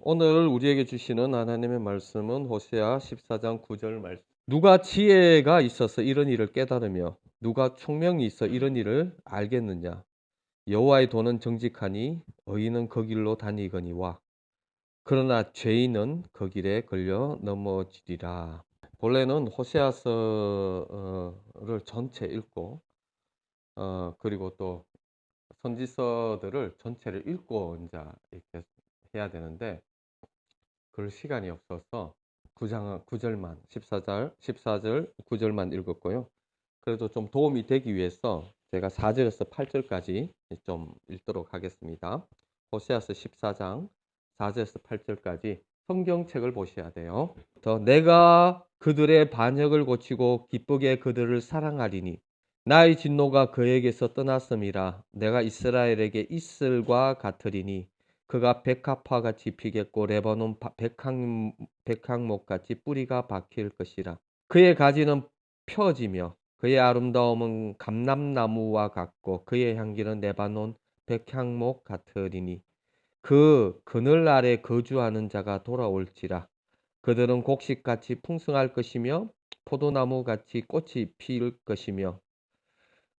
오늘 우리에게 주시는 하나님의 말씀은 호세아 14장 9절 말씀. 누가 지혜가 있어서 이런 일을 깨달으며 누가 총명이 있어 이런 일을 알겠느냐. 여호와의 도는 정직하니 의인은 그 길로 다니거니와 그러나 죄인은 그 길에 걸려 넘어지리라. 본래는 호세아서를 전체 읽고 그리고 또 선지서들을 전체를 읽고 이제 이렇게 해야 되는데 그럴 시간이 없어서 9절만 14절 9절만 읽었고요. 그래도 좀 도움이 되기 위해서 제가 4절에서 8절까지 좀 읽도록 하겠습니다. 호세아서 14장 4절에서 8절까지 성경책을 보셔야 돼요. 더 내가 그들의 반역을 고치고 기쁘게 그들을 사랑하리니 나의 진노가 그에게서 떠났음이라. 내가 이스라엘에게 이슬과 같으리니 그가 백합화같이 피겠고 레바논 백향목같이 뿌리가 박힐 것이라. 그의 가지는 펴지며 그의 아름다움은 감람나무와 같고 그의 향기는 레바논 백향목 같으리니 그 그늘 아래 거주하는 자가 돌아올지라. 그들은 곡식같이 풍성할 것이며 포도나무같이 꽃이 필 것이며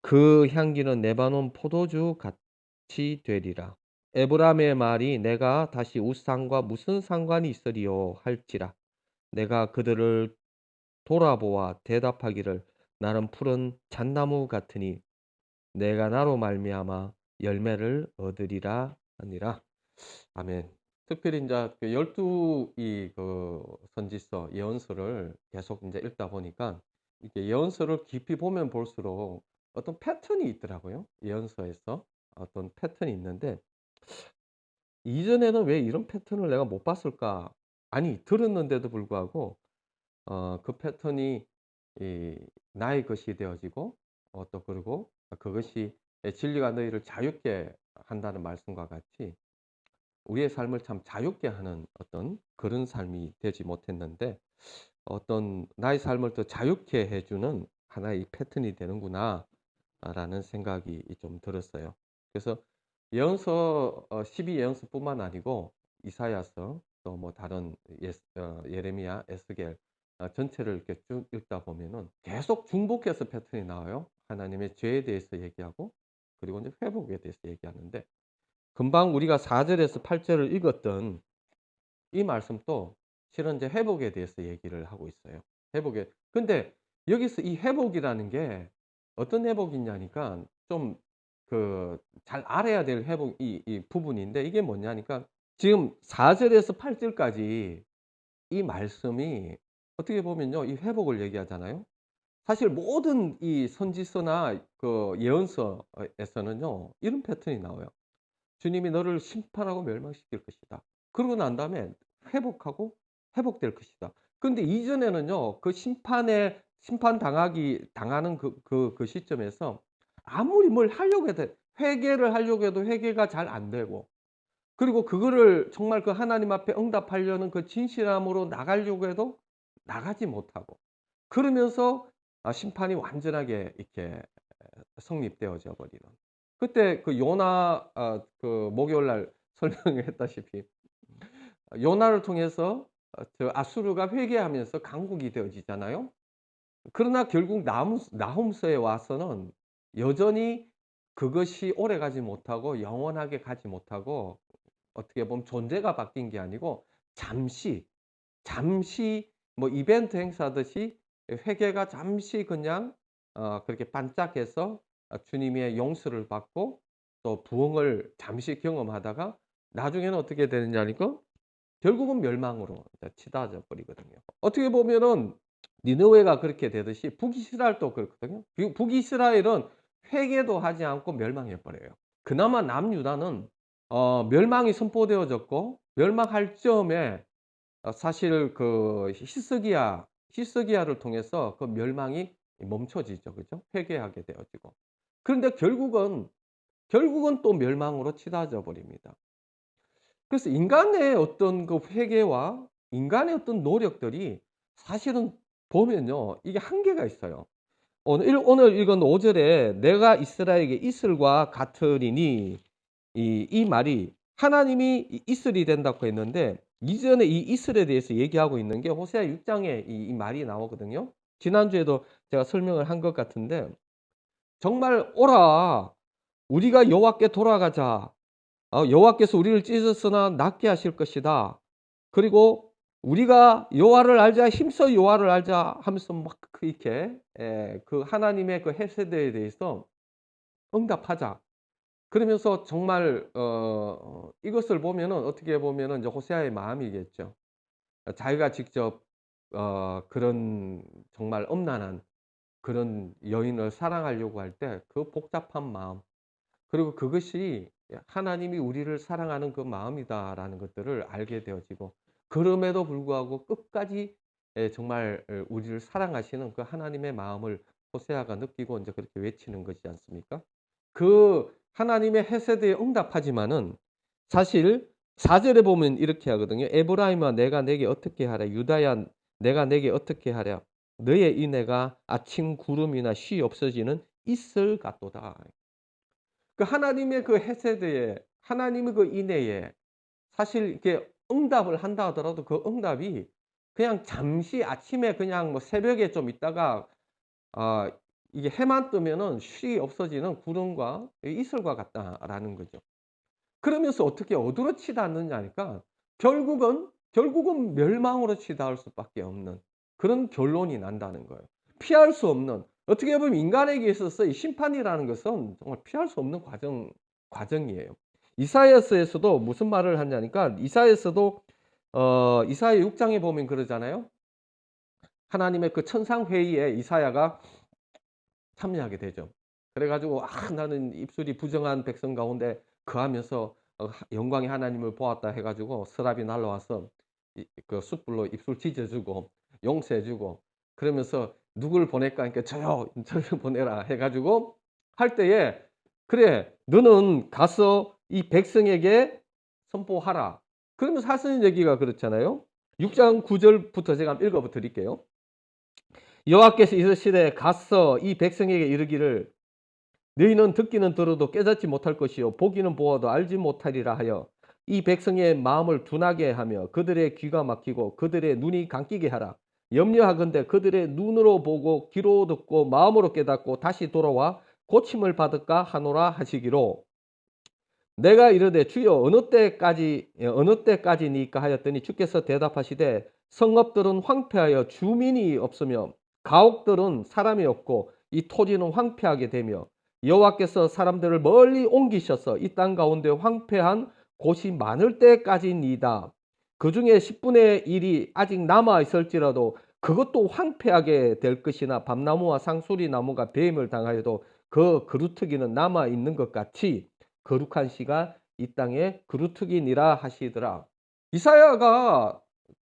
그 향기는 레바논 포도주 같이 되리라. 에브라임의 말이 내가 다시 우상과 무슨 상관이 있으리요 할지라. 내가 그들을 돌아보아 대답하기를 나는 푸른 잣나무 같으니 내가 나로 말미암아 열매를 얻으리라 하니라. 아멘. 특별히 이제 그 12이 그 선지서 예언서를 계속 이제 읽다 보니까 이렇게 예언서를 깊이 보면 볼수록 어떤 패턴이 있더라고요. 예언서에서 어떤 패턴이 있는데 이전에는 왜 이런 패턴을 내가 못 봤을까? 아니, 들었는데도 불구하고 그 패턴이 이 나의 것이 되어지고 또 그리고 그것이 진리가 너희를 자유케 한다는 말씀과 같이 우리의 삶을 참 자유케 하는 어떤 그런 삶이 되지 못했는데 어떤 나의 삶을 더 자유케 해주는 하나의 패턴이 되는구나 라는 생각이 좀 들었어요. 그래서 예언서 12예언서뿐만 아니고 이사야서 또 뭐 다른 예레미야, 에스겔 전체를 이렇게 쭉 읽다 보면은 계속 중복해서 패턴이 나와요. 하나님의 죄에 대해서 얘기하고 그리고 이제 회복에 대해서 얘기하는데 금방 우리가 4절에서 8절을 읽었던 이 말씀도 실은 이제 회복에 대해서 얘기를 하고 있어요. 회복에. 근데 여기서 이 회복이라는 게 어떤 회복이냐니까 좀 그 잘 알아야 될 회복 이 부분인데 이게 뭐냐니까 지금 4절에서 8절까지 이 말씀이 어떻게 보면요. 이 회복을 얘기하잖아요. 사실 모든 이 선지서나 그 예언서에서는요. 이런 패턴이 나와요. 주님이 너를 심판하고 멸망시킬 것이다. 그러고 난 다음에 회복하고 회복될 것이다. 근데 이전에는요. 그 심판당하는 그 시점에서 아무리 뭘 하려고 해도 회개를 하려고 해도 회개가 잘 안 되고 그리고 그거를 정말 그 하나님 앞에 응답하려는 그 진실함으로 나가려고 해도 나가지 못하고 그러면서 심판이 완전하게 이렇게 성립되어져 버리는. 그때 그 요나 그 목요일 날 설명했다시피 요나를 통해서 저 아수르가 회개하면서 강국이 되어지잖아요. 그러나 결국 나훔서에 와서는 여전히 그것이 오래가지 못하고 영원하게 가지 못하고 어떻게 보면 존재가 바뀐 게 아니고 잠시 뭐 이벤트 행사하듯이 회개가 잠시 그냥 그렇게 반짝해서 주님의 용서를 받고 또 부흥을 잠시 경험하다가 나중에는 어떻게 되느냐니까 결국은 멸망으로 치닫아 버리거든요. 어떻게 보면은 니느웨가 그렇게 되듯이 북이스라엘도 그렇거든요. 북이스라엘은 회개도 하지 않고 멸망해 버려요. 그나마 남유다는 멸망이 선포되어졌고 멸망할 즈음에 사실 그 히스기야를 통해서 그 멸망이 멈춰지죠. 그죠? 회개하게 되어지고. 그런데 결국은 또 멸망으로 치닫아 버립니다. 그래서 인간의 어떤 그 회개와 인간의 어떤 노력들이 사실은 보면요. 이게 한계가 있어요. 오늘 읽은 5절에 내가 이스라엘에게 이슬과 같으리니 이 말이 하나님이 이슬이 된다고 했는데 이전에 이 이슬에 대해서 얘기하고 있는 게 호세아 6장에 이 말이 나오거든요. 지난주에도 제가 설명을 한 것 같은데 정말 오라 우리가 여호와께 돌아가자. 여호와께서 우리를 찢었으나 낫게 하실 것이다. 그리고 우리가 여호와를 알자 힘써 여호와를 알자 하면서 막 이렇게 그 하나님의 그 헤세드에 대해서 응답하자. 그러면서 정말 이것을 보면은 어떻게 보면은 이제 호세아의 마음이겠죠. 자기가 직접 그런 정말 엄난한 그런 여인을 사랑하려고 할 때 그 복잡한 마음 그리고 그것이 하나님이 우리를 사랑하는 그 마음이다라는 것들을 알게 되어지고 그럼에도 불구하고 끝까지 정말 우리를 사랑하시는 그 하나님의 마음을 호세아가 느끼고 이제 그렇게 외치는 것이지 않습니까? 그 하나님의 헤세드에 응답하지만은 사실 4절에 보면 이렇게 하거든요. 에브라임아 내가 내게 어떻게 하랴 유다야 내가 내게 어떻게 하랴 너의 인애가 아침 구름이나 쉬 없어지는 이슬 같도다. 그 하나님의 그 헤세드에 하나님의 그 인애에 사실 이렇게 응답을 한다 하더라도 그 응답이 그냥 잠시 아침에 그냥 뭐 새벽에 좀 있다가 아 이게 해만 뜨면은 쉬 없어지는 구름과 이슬과 같다라는 거죠. 그러면서 어떻게 어디로 치닫느냐니까 결국은 멸망으로 치닫을 수밖에 없는 그런 결론이 난다는 거예요. 피할 수 없는 어떻게 보면 인간에게 있어서 이 심판이라는 것은 정말 피할 수 없는 과정이에요. 이사야서에서도 무슨 말을 하냐니까 이사야서도 이사야 6장에 보면 그러잖아요. 하나님의 그 천상 회의에 이사야가 참여하게 되죠. 그래가지고 나는 입술이 부정한 백성 가운데 거하면서 영광의 하나님을 보았다 해가지고 서랍이 날라와서 그 숯불로 입술 찢어주고 용서해주고 그러면서 누굴 보낼까 하니까 저요 보내라 해가지고 할 때에 그래 너는 가서 이 백성에게 선포하라. 그러면서 하시는 얘기가 그렇잖아요. 6장 9절부터 제가 한번 읽어 드릴게요. 여호와께서 이르시되 가서 이 백성에게 이르기를 너희는 듣기는 들어도 깨닫지 못할 것이요 보기는 보아도 알지 못하리라 하여 이 백성의 마음을 둔하게 하며 그들의 귀가 막히고 그들의 눈이 감기게 하라. 염려하건대 그들의 눈으로 보고 귀로 듣고 마음으로 깨닫고 다시 돌아와 고침을 받을까 하노라 하시기로 내가 이르되 주여 어느 때까지니까 하였더니 주께서 대답하시되 성읍들은 황폐하여 주민이 없으며 가옥들은 사람이 없고 이 토지는 황폐하게 되며 여호와께서 사람들을 멀리 옮기셔서 이 땅 가운데 황폐한 곳이 많을 때까지니이다. 그 중에 10분의 1이 아직 남아 있을지라도 그것도 황폐하게 될 것이나 밤나무와 상수리 나무가 뱀을 당하여도 그 그루터기는 남아 있는 것 같이 거룩한 씨가 이 땅에 그루터기니라 하시더라. 이사야가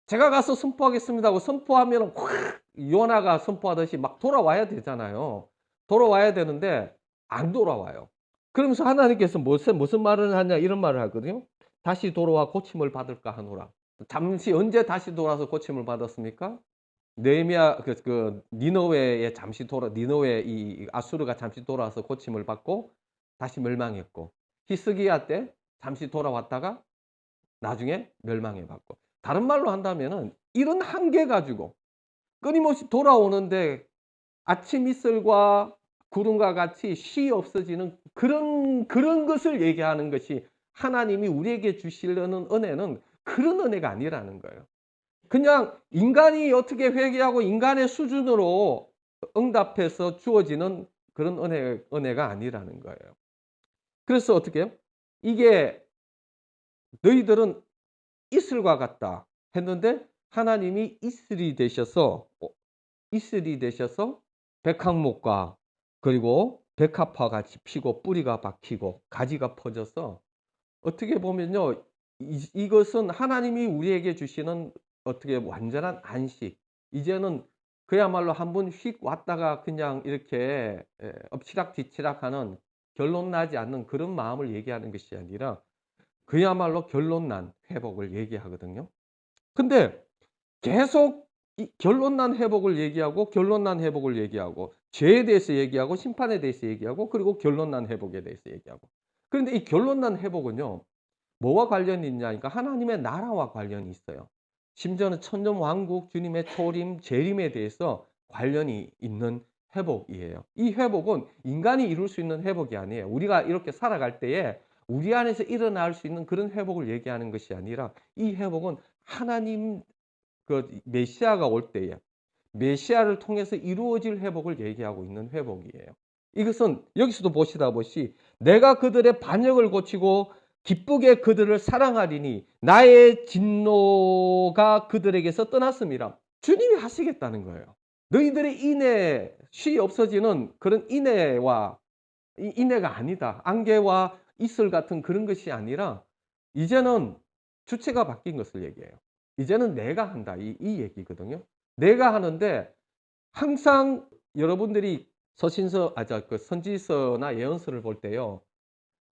제가 가서 선포하겠습니다 하고 선포하면 확 요나가 선포하듯이 막 돌아와야 되잖아요. 돌아와야 되는데 안 돌아와요. 그러면서 하나님께서 무슨 말을 하냐 이런 말을 하거든요. 다시 돌아와 고침을 받을까 하노라. 잠시 언제 다시 돌아서 고침을 받았습니까? 느헤미야 니느웨에 잠시 니느웨 이 아수르가 잠시 돌아와서 고침을 받고 다시 멸망했고 히스기야 때 잠시 돌아왔다가 나중에 멸망해 받고 다른 말로 한다면은 이런 한계 가지고 끊임없이 돌아오는데 아침 이슬과 구름과 같이 쉬 없어지는 그런 것을 얘기하는 것이 하나님이 우리에게 주시려는 은혜는 그런 은혜가 아니라는 거예요. 그냥 인간이 어떻게 회개하고 인간의 수준으로 응답해서 주어지는 그런 은혜가 아니라는 거예요. 그래서 어떻게 해요? 이게 너희들은 이슬과 같다 했는데 하나님이 이슬이 되셔서 백향목과 그리고 백합화 같이 피고 뿌리가 박히고 가지가 퍼져서 어떻게 보면요 이것은 하나님이 우리에게 주시는 어떻게 완전한 안식 이제는 그야말로 한 번 휙 왔다가 그냥 이렇게 엎치락뒤치락하는 결론 나지 않는 그런 마음을 얘기하는 것이 아니라 그야말로 결론난 회복을 얘기하거든요. 근데 계속 결론난 회복을 얘기하고 결론난 회복을 얘기하고 죄에 대해서 얘기하고 심판에 대해서 얘기하고 그리고 결론난 회복에 대해서 얘기하고 그런데 이 결론난 회복은요 뭐와 관련이 있냐니까 하나님의 나라와 관련이 있어요. 심지어는 천년 왕국, 주님의 초림, 재림에 대해서 관련이 있는 회복이에요. 이 회복은 인간이 이룰 수 있는 회복이 아니에요. 우리가 이렇게 살아갈 때에 우리 안에서 일어날 수 있는 그런 회복을 얘기하는 것이 아니라 이 회복은 하나님 그 메시아가 올 때에 메시아를 통해서 이루어질 회복을 얘기하고 있는 회복이에요. 이것은 여기서도 보시다시피 내가 그들의 반역을 고치고 기쁘게 그들을 사랑하리니 나의 진노가 그들에게서 떠났음이라. 주님이 하시겠다는 거예요. 너희들의 인내시 없어지는 그런 인내가 아니다. 안개와 이슬 같은 그런 것이 아니라 이제는 주체가 바뀐 것을 얘기해요. 이제는 내가 한다. 이 얘기거든요. 내가 하는데 항상 여러분들이 그 선지서나 예언서를 볼 때요.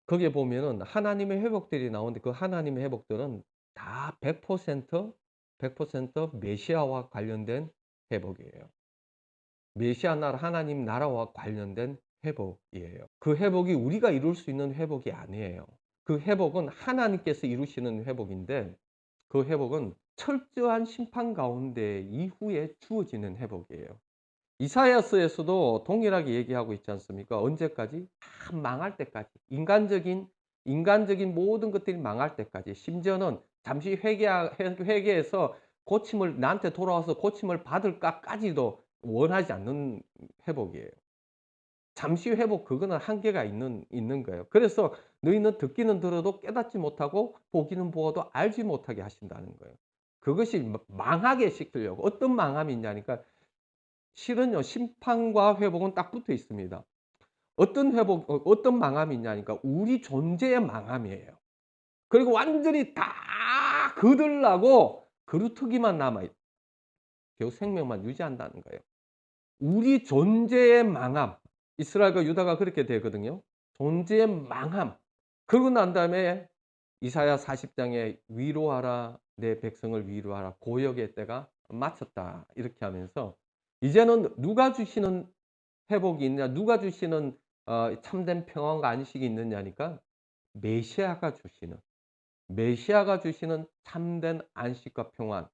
거기에 보면은 하나님의 회복들이 나오는데 그 하나님의 회복들은 다 100% 메시아와 관련된 회복이에요. 메시아 나라 하나님 나라와 관련된 회복이에요. 그 회복이 우리가 이룰 수 있는 회복이 아니에요. 그 회복은 하나님께서 이루시는 회복인데 그 회복은 철저한 심판 가운데 이후에 주어지는 회복이에요. 이사야서에서도 동일하게 얘기하고 있지 않습니까? 언제까지? 다 망할 때까지. 인간적인 모든 것들이 망할 때까지. 심지어는 잠시 회개해서 고침을 나한테 돌아와서 고침을 받을까까지도 원하지 않는 회복이에요. 잠시 회복 그거는 한계가 있는 거예요. 그래서 너희는 듣기는 들어도 깨닫지 못하고 보기는 보아도 알지 못하게 하신다는 거예요. 그것이 망하게 시키려고. 어떤 망함이 있냐니까 실은요, 심판과 회복은 딱 붙어 있습니다. 어떤 망함이 있냐니까 우리 존재의 망함이에요. 그리고 완전히 다 거들나고 그루터기만 남아있다. 겨우 생명만 유지한다는 거예요. 우리 존재의 망함. 이스라엘과 유다가 그렇게 되거든요. 존재의 망함. 그러고 난 다음에 이사야 40장에 위로하라 내 백성을 위로하라 고역의 때가 마쳤다 이렇게 하면서 이제는 누가 주시는 회복이 있냐 누가 주시는 참된 평안과 안식이 있느냐니까 메시아가 주시는 참된 안식과 평안.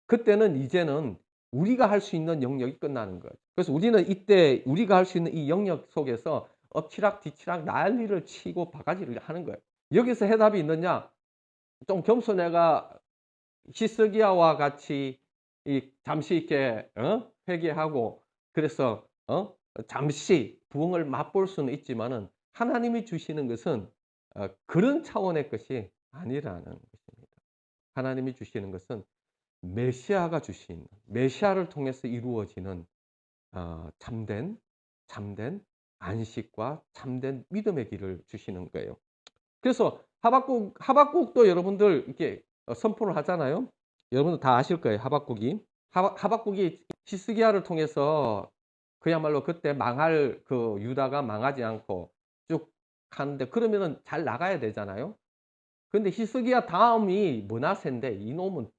그때는 이제는 우리가 할 수 있는 영역이 끝나는 거예요. 그래서 우리는 이때 우리가 할 수 있는 이 영역 속에서 엎치락 뒤치락 난리를 치고 바가지를 하는 거예요. 여기서 해답이 있느냐? 좀 겸손해가 히스기야와 같이 잠시 이렇게 회개하고 그래서 잠시 부흥을 맛볼 수는 있지만은 하나님이 주시는 것은 그런 차원의 것이 아니라는 것입니다. 하나님이 주시는 것은 메시아가 주신 메시아를 통해서 이루어지는 참된 안식과 참된 믿음의 길을 주시는 거예요. 그래서 하박국도 여러분들 이렇게 선포를 하잖아요. 여러분들 다 아실 거예요. 하박국이 히스기야를 통해서 그야말로 그때 망할 그 유다가 망하지 않고 쭉 하는데 그러면은 잘 나가야 되잖아요. 근데 히스기야 다음이 므낫세인데 이놈은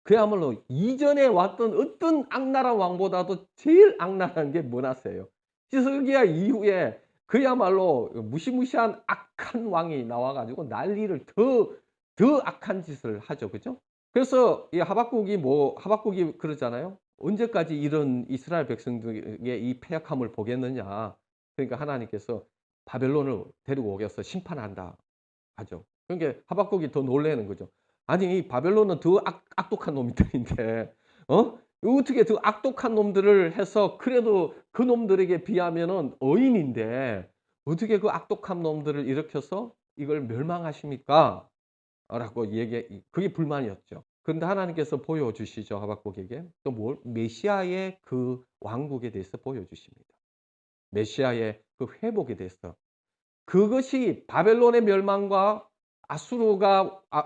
그야말로 이전에 왔던 어떤 악랄한 왕보다도 제일 악랄한 게 므낫세예요. 히스기야 이후에 그야말로 무시무시한 악한 왕이 나와가지고 난리를 더 악한 짓을 하죠, 그죠? 그래서 이 하박국이 그러잖아요. 언제까지 이런 이스라엘 백성들의 이 패역함을 보겠느냐? 그러니까 하나님께서 바벨론을 데리고 오겠어 심판한다 하죠. 그러니까 하박국이 더 놀라는 거죠. 아니 바벨론은 더 악독한 놈들인데 어떻게 더 악독한 놈들을 해서 그래도 그 놈들에게 비하면은 어인인데 어떻게 그 악독한 놈들을 일으켜서 이걸 멸망하십니까? 라고 그게 불만이었죠. 그런데 하나님께서 보여주시죠. 하박국에게 또 메시아의 그 왕국에 대해서 보여주십니다. 메시아의 그 회복에 대해서 그것이 바벨론의 멸망과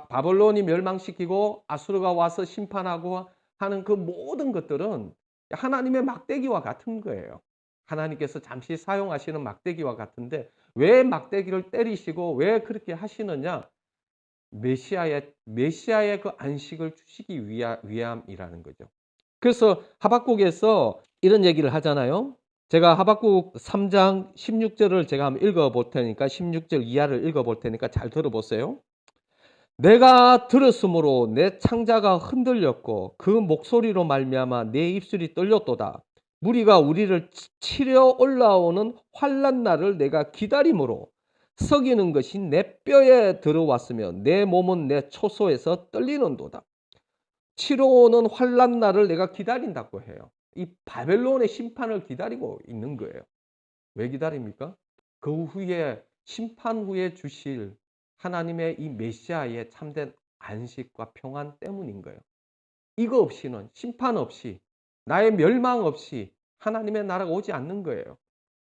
바벨론이 멸망시키고 아수르가 와서 심판하고 하는 그 모든 것들은 하나님의 막대기와 같은 거예요. 하나님께서 잠시 사용하시는 막대기와 같은데 왜 막대기를 때리시고 왜 그렇게 하시느냐? 메시아의 그 안식을 주시기 위함이라는 거죠. 그래서 하박국에서 이런 얘기를 하잖아요. 제가 하박국 3장 16절을 제가 한번 읽어 볼 테니까 16절 이하를 읽어 볼 테니까 잘 들어보세요. 내가 들었으므로 내 창자가 흔들렸고 그 목소리로 말미암아 내 입술이 떨렸도다. 무리가 우리를 치려 올라오는 환난 날을 내가 기다림으로 썩이는 것이 내 뼈에 들어왔으며 내 몸은 내 초소에서 떨리는도다. 치러 오는 환난 날을 내가 기다린다고 해요. 이 바벨론의 심판을 기다리고 있는 거예요. 왜 기다립니까? 그 후에 심판 후에 주실 하나님의 이 메시아의 참된 안식과 평안 때문인 거예요. 이거 없이는 심판 없이 나의 멸망 없이 하나님의 나라가 오지 않는 거예요.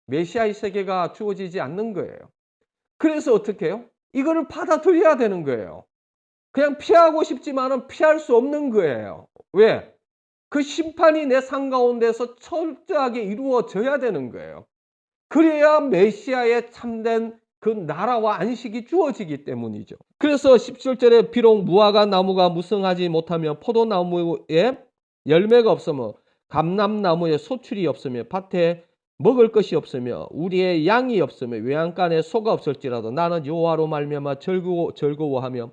메시아의 세계가 주어지지 않는 거예요. 그래서 어떻게 해요? 이거를 받아들여야 되는 거예요. 그냥 피하고 싶지만은 피할 수 없는 거예요. 왜? 그 심판이 내 삶 가운데서 철저하게 이루어져야 되는 거예요. 그래야 메시아의 참된 그 나라와 안식이 주어지기 때문이죠. 그래서 17절에 비록 무화과 나무가 무성하지 못하며 포도나무에 열매가 없으며 감람나무에 소출이 없으며 밭에 먹을 것이 없으며 우리의 양이 없으며 외양간에 소가 없을지라도 나는 여호와로 말미암아 즐거워하며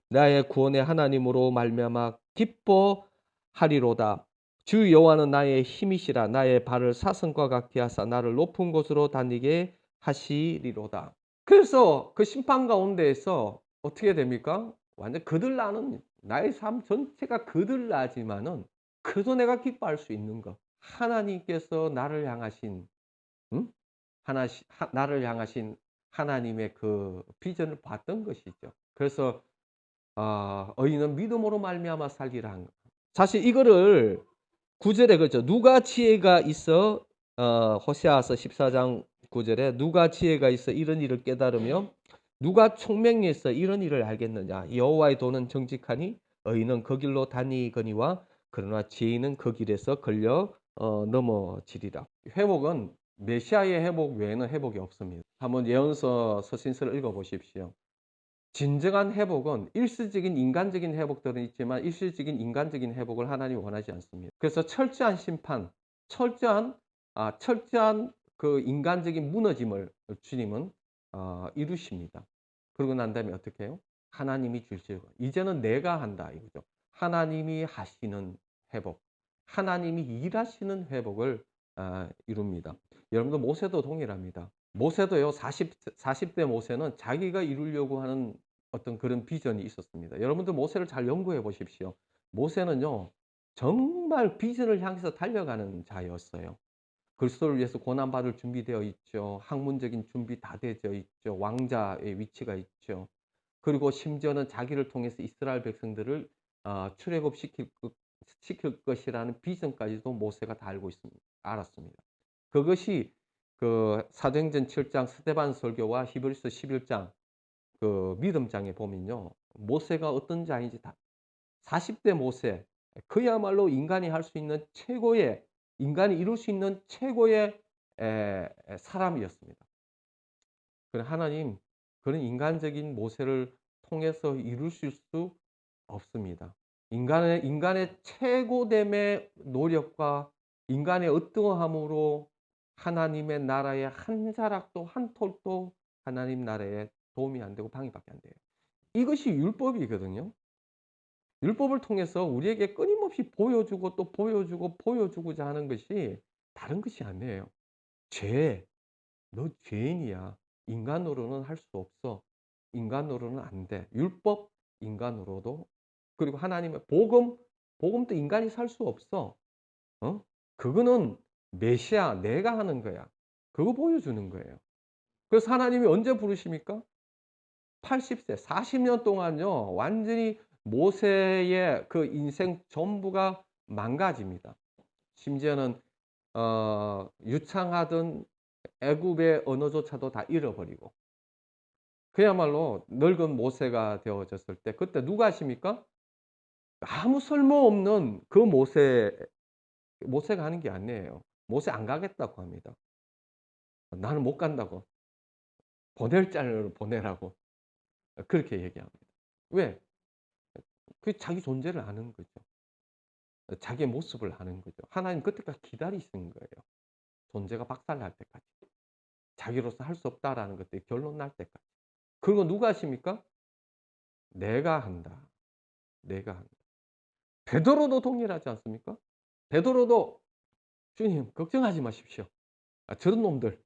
나의 구원의 하나님으로 말미암아 기뻐하리로다. 주 여호와는 나의 힘이시라. 나의 발을 사슴과 같게 하사 나를 높은 곳으로 다니게 하시리로다. 그래서 그 심판 가운데에서 어떻게 됩니까? 완전 거들나는 나의 삶 전체가 거들나지만은 그래도 내가 기뻐할 수 있는 것. 하나님께서 나를 향하신 응? 나를 향하신 하나님의 그 비전을 봤던 것이죠. 그래서 의인은 믿음으로 말미암아 살리라 한 거. 사실 이거를 9절에 그렇죠. 누가 지혜가 있어 호세아서 14장 9절에 누가 지혜가 있어 이런 일을 깨달으며 누가 총명이 있어 이런 일을 알겠느냐. 여호와의 도는 정직하니 의인은 그 길로 다니거니와 그러나 죄인은 그 길에서 걸려 넘어지리라. 회복은 메시아의 회복 외에는 회복이 없습니다. 한번 예언서 서신서를 읽어보십시오. 진정한 회복은 일시적인 인간적인 회복들은 있지만 일시적인 인간적인 회복을 하나님이 원하지 않습니다. 그래서 철저한 심판, 철저한 그 인간적인 무너짐을 주님은 이루십니다. 그러고 난 다음에 어떻게 해요? 하나님이 주시고 이제는 내가 한다 이거죠. 하나님이 하시는 회복, 하나님이 일하시는 회복을 이룹니다. 여러분들 모세도 동일합니다. 모세도요, 40대 모세는 자기가 이루려고 하는 어떤 그런 비전이 있었습니다. 여러분들 모세를 잘 연구해 보십시오. 모세는요, 정말 비전을 향해서 달려가는 자였어요. 그리스도를 위해서 고난받을 준비되어 있죠. 학문적인 준비 다 되어 있죠. 왕자의 위치가 있죠. 그리고 심지어는 자기를 통해서 이스라엘 백성들을 시킬 것이라는 비전까지도 모세가 다 알았습니다. 그것이 그 사도행전 7장 스데반 설교와 히브리서 11장 그 믿음장에 보면요. 모세가 어떤 자인지 다 40대 모세 그야말로 인간이 할 수 있는 최고의 인간이 이룰 수 있는 최고의 사람이었습니다. 그런 하나님 그런 인간적인 모세를 통해서 이루실 수 없습니다. 인간의 최고됨의 노력과 인간의 어떠함으로 하나님의 나라의 한 자락도 한 톨도 하나님 나라에 도움이 안 되고 방해밖에 안 돼요. 이것이 율법이거든요. 율법을 통해서 우리에게 끊임없이 보여주고 또 보여주고 보여주고자 하는 것이 다른 것이 아니에요. 죄, 너 죄인이야. 인간으로는 할 수 없어. 인간으로는 안 돼. 율법, 인간으로도. 그리고 하나님의 복음도 인간이 살 수 없어. 그거는 메시아, 내가 하는 거야. 그거 보여주는 거예요. 그래서 하나님이 언제 부르십니까? 80세, 40년 동안요, 완전히 모세의 그 인생 전부가 망가집니다. 심지어는, 유창하던 애굽의 언어조차도 다 잃어버리고, 그야말로 늙은 모세가 되어졌을 때, 그때 누가 하십니까? 아무 쓸모없는 그 모세가 하는 게 아니에요. 모세 안 가겠다고 합니다. 나는 못 간다고. 보낼 자를 보내라고. 그렇게 얘기합니다. 왜? 그 자기 존재를 아는 거죠. 자기의 모습을 아는 거죠. 하나님 그때까지 기다리시는 거예요. 존재가 박살날 때까지. 자기로서 할 수 없다라는 것들이 결론 날 때까지. 그리고 누가 하십니까? 내가 한다. 내가 한다. 베드로도 동일하지 않습니까? 베드로도 "주님 걱정하지 마십시오. 저런 놈들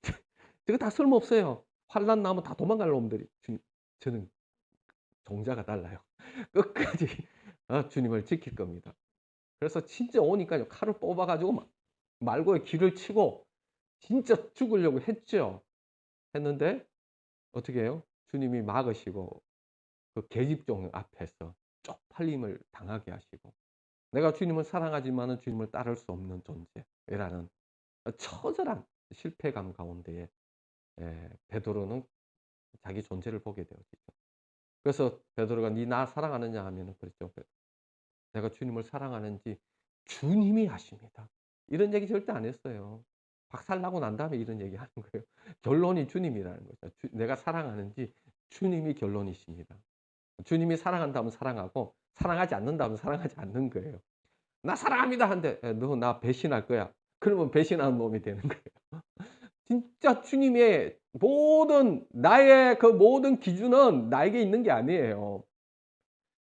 저거 다 쓸모없어요. 환난 나면 다 도망갈 놈들이 주님 저는 종자가 달라요. 끝까지 주님을 지킬 겁니다." 그래서 진짜 오니까요. 칼을 뽑아 가지고 막 말고의 길을 치고 진짜 죽으려고 했죠. 했는데 어떻게 해요? 주님이 막으시고 그 계집종 앞에서 쪽팔림을 당하게 하시고 내가 주님을 사랑하지만은 주님을 따를 수 없는 존재라는 처절한 실패감 가운데에 베드로는 자기 존재를 보게 되어지죠. 그래서 베드로가 "니 나 사랑하느냐?" 하면은 그랬죠. 내가 주님을 사랑하는지 주님이 아십니다. 이런 얘기 절대 안 했어요. 박살 나고 난 다음에 이런 얘기하는 거예요. 결론이 주님이라는 거죠. 내가 사랑하는지 주님이 결론이십니다. 주님이 사랑한다면 사랑하고 사랑하지 않는다면 사랑하지 않는 거예요. "나 사랑합니다." 한데 "너 나 배신할 거야." 그러면 배신하는 놈이 되는 거예요. 진짜 주님의 모든 나의 그 모든 기준은 나에게 있는 게 아니에요.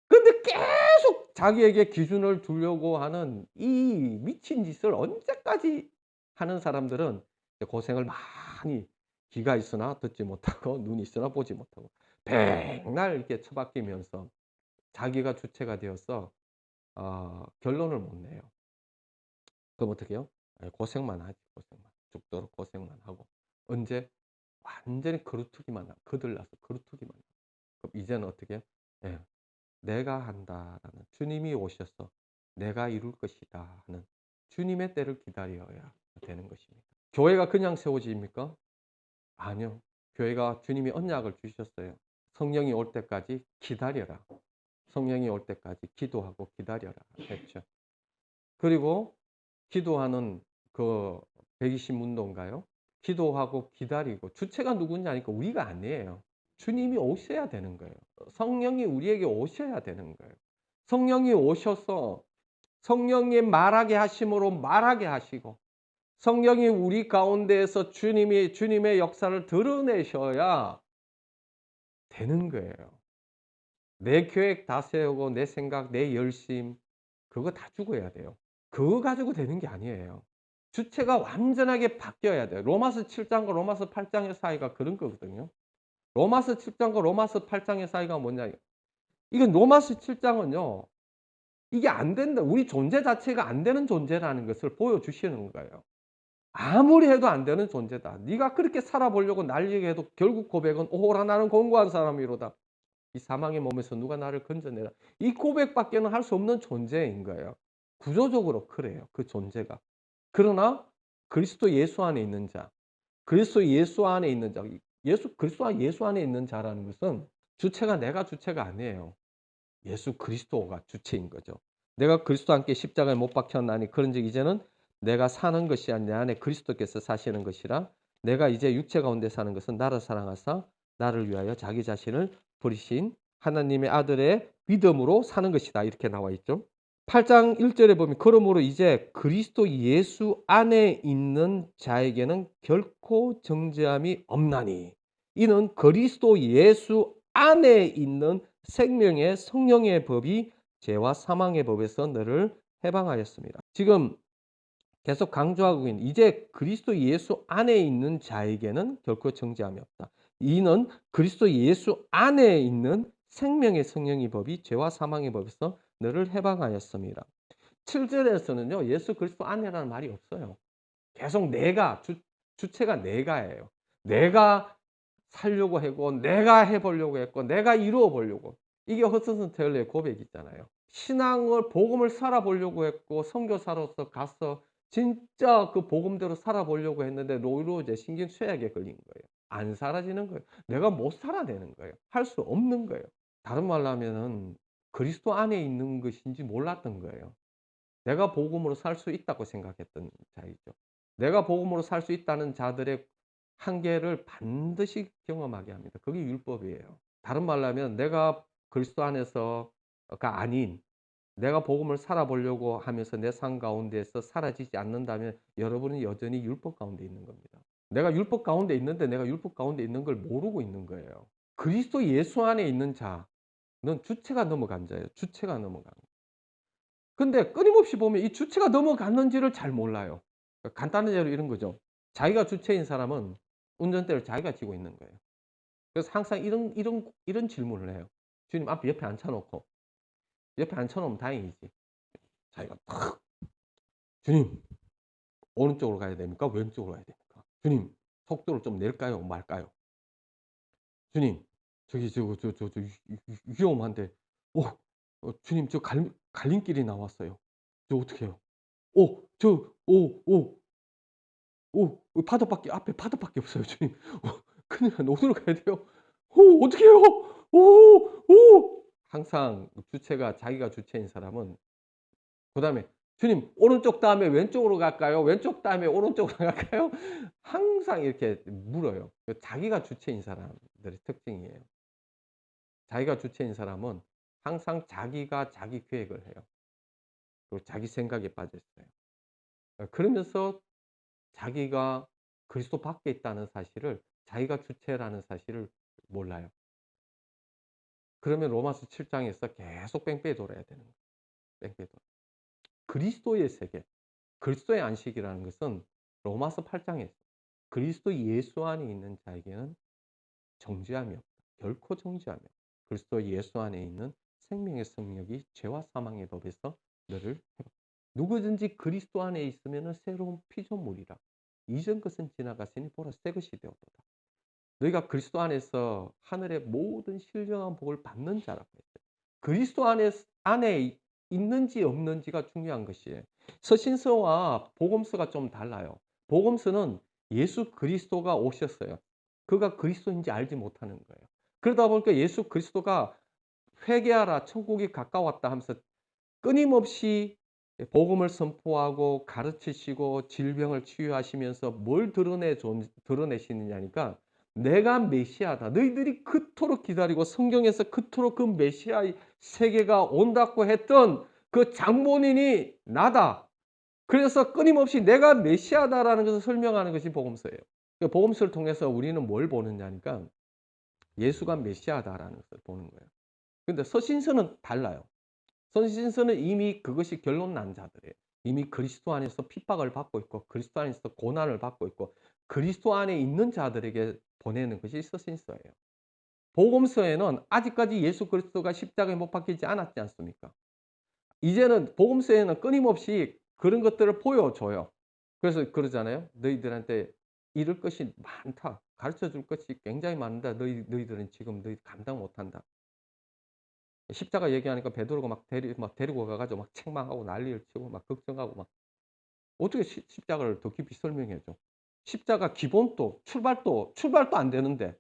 근데 계속 자기에게 기준을 두려고 하는 이 미친 짓을 언제까지 하는 사람들은 고생을 많이 귀가 있으나 듣지 못하고 눈이 있으나 보지 못하고 백날 이렇게 처박히면서 자기가 주체가 되어서 결론을 못 내요. 그럼 어떻게 해요? 고생만 하지 고생만. 죽도록 고생만 하고 언제 완전히 거루트기만 하고 거들나서 거루트기만 하고 그럼 이제는 어떻게 해요? 예. '내가 한다.'라는 주님이 오셔서 '내가 이룰 것이다.' 하는 주님의 때를 기다려야 되는 것입니다. 교회가 그냥 세워집니까? 아니요. 교회가 주님이 언약을 주셨어요. 성령이 올 때까지 기다려라. 성령이 올 때까지 기도하고 기다려라 했죠. 그리고 기도하는 그 120 문도인가요? 기도하고 기다리고 주체가 누구냐니까 우리가 아니에요. 주님이 오셔야 되는 거예요. 성령이 우리에게 오셔야 되는 거예요. 성령이 오셔서 성령이 말하게 하심으로 말하게 하시고 성령이 우리 가운데에서 주님의 역사를 드러내셔야 되는 거예요. 내 계획 다 세우고 내 생각, 내 열심 그거 다 죽어야 돼요. 그거 가지고 되는 게 아니에요. 주체가 완전하게 바뀌어야 돼요. 로마서 7장과 로마서 8장의 사이가 그런 거거든요. 로마서 7장과 로마서 8장의 사이가 뭐냐. 이건 로마서 7장은요. 이게 안 된다. 우리 존재 자체가 안 되는 존재라는 것을 보여주시는 거예요. 아무리 해도 안 되는 존재다. 네가 그렇게 살아보려고 난리게 해도 결국 고백은 오호라 나는 공고한 사람이로다. 이 사망의 몸에서 누가 나를 건져내라. 이 고백밖에는 할 수 없는 존재인 거예요. 구조적으로 그래요. 그 존재가. 그러나 그리스도 예수 안에 있는 자, 그리스도 예수 안에 있는 자, 그리스도 예수 안에 있는 자라는 것은 주체가 내가 주체가 아니에요. 예수 그리스도가 주체인 거죠. 내가 그리스도와 함께 십자가에 못 박혔나니 그런즉 이제는 내가 사는 것이 아니라 내 안에 그리스도께서 사시는 것이라 내가 이제 육체 가운데 사는 것은 나를 사랑하사 나를 위하여 자기 자신을 버리신 하나님의 아들의 믿음으로 사는 것이다. 이렇게 나와 있죠. 8장 1절에 보면 그러므로 이제 그리스도 예수 안에 있는 자에게는 결코 정죄함이 없나니 이는 그리스도 예수 안에 있는 생명의 성령의 법이 죄와 사망의 법에서 너를 해방하였습니다. 지금 계속 강조하고 있는 이제 그리스도 예수 안에 있는 자에게는 결코 정죄함이 없다. 이는 그리스도 예수 안에 있는 생명의 성령의 법이 죄와 사망의 법에서 너를 해방하였습니다. 7절에서는요. 예수 그리스도 안에라는 말이 없어요. 계속 내가 주체가 내가예요. 내가 살려고 하고 내가 해보려고 했고 내가 이루어 보려고. 이게 허스슨 테일러의 고백이잖아요. 신앙을 복음을 살아보려고 했고 선교사로서 가서 진짜 그 복음대로 살아보려고 했는데 노이로제 신경쇠약에 걸린 거예요. 안 사라지는 거예요. 내가 못 살아내는 거예요. 할 수 없는 거예요. 다른 말로 하면은 그리스도 안에 있는 것인지 몰랐던 거예요. 내가 복음으로 살 수 있다고 생각했던 자이죠. 내가 복음으로 살 수 있다는 자들의 한계를 반드시 경험하게 합니다. 그게 율법이에요. 다른 말로 하면 내가 그리스도 안에서가 아닌 내가 복음을 살아보려고 하면서 내 삶 가운데에서 사라지지 않는다면 여러분은 여전히 율법 가운데 있는 겁니다. 내가 율법 가운데 있는데 내가 율법 가운데 있는 걸 모르고 있는 거예요. 그리스도 예수 안에 있는 자, 넌 주체가 넘어간 자예요. 주체가 넘어간 거. 근데 끊임없이 보면 이 주체가 넘어갔는지를 잘 몰라요. 간단한 예로 이런 거죠. 자기가 주체인 사람은 운전대를 자기가 쥐고 있는 거예요. 그래서 항상 이런 질문을 해요. 주님 앞에 옆에 앉혀 놓고 옆에 앉혀 놓으면 다행이지. 자기가 탁 "주님 오른쪽으로 가야 됩니까? 왼쪽으로 가야 됩니까? 주님 속도를 좀 낼까요? 말까요? 주님 저기 저 위험한데 주님 저 갈림길이 나왔어요. 저 어떡해요? 저 파도밖에 앞에 파도밖에 없어요 주님. 큰일 났네. 어디로 가야 돼요? 어떡해요? 항상 주체가 자기가 주체인 사람은 그다음에 "주님 오른쪽 다음에 왼쪽으로 갈까요? 왼쪽 다음에 오른쪽으로 갈까요?" 항상 이렇게 물어요. 그 자기가 주체인 사람들의 특징이에요. 자기가 주체인 사람은 항상 자기가 자기 계획을 해요. 그리고 자기 생각에 빠져 있어요. 그러면서 자기가 그리스도 밖에 있다는 사실을 자기가 주체라는 사실을 몰라요. 그러면 로마서 7 장에서 계속 뺑뺑이 돌아야 되는 거예요. 뺑뺑이 돌아. 그리스도의 세계, 그리스도의 안식이라는 것은 로마서 8 장에 그리스도 예수 안에 있는 자에게는 정죄함이 없다. 결코 정죄함이 없다. 그리스도 예수 안에 있는 생명의 성령이 죄와 사망의 법에서 너를 해방. 누구든지 그리스도 안에 있으면 새로운 피조물이라. 이전 것은 지나갔으니 보라 새 것이 되었도다. 너희가 그리스도 안에서 하늘의 모든 신령한 복을 받는 자라고 했어요. 그리스도 안에 있는지 없는지가 중요한 것이에요. 서신서와 복음서가 좀 달라요. 복음서는 예수 그리스도가 오셨어요. 그가 그리스도인지 알지 못하는 거예요. 그러다 보니까 예수 그리스도가 회개하라 천국이 가까웠다 하면서 끊임없이 복음을 선포하고 가르치시고 질병을 치유하시면서 뭘 드러내시느냐니까 내가 메시아다. 너희들이 그토록 기다리고 성경에서 그토록 그 메시아의 세계가 온다고 했던 그 장본인이 나다. 그래서 끊임없이 내가 메시아다라는 것을 설명하는 것이 복음서예요. 복음서를 통해서 우리는 뭘 보느냐니까 예수가 메시아다라는 것을 보는 거예요. 근데 서신서는 달라요. 서신서는 이미 그것이 결론 난 자들이에요. 이미 그리스도 안에서 핍박을 받고 있고 그리스도 안에서 고난을 받고 있고 그리스도 안에 있는 자들에게 보내는 것이 서신서예요. 복음서에는 아직까지 예수 그리스도가 십자가에 못 박히지 않았지 않습니까? 이제는 복음서에는 끊임없이 그런 것들을 보여줘요. 그래서 그러잖아요. 너희들한테 이룰 것이 많다. 가르쳐 줄 것이 굉장히 많다. 너희들은 지금 너희 감당 못한다. 십자가 얘기하니까 베드로가 막 데리고 가 가지고 막 책망하고 난리를 치고 막 걱정하고 막 어떻게 십자가를 더 깊이 설명해 줘. 십자가 기본도 출발도 안 되는데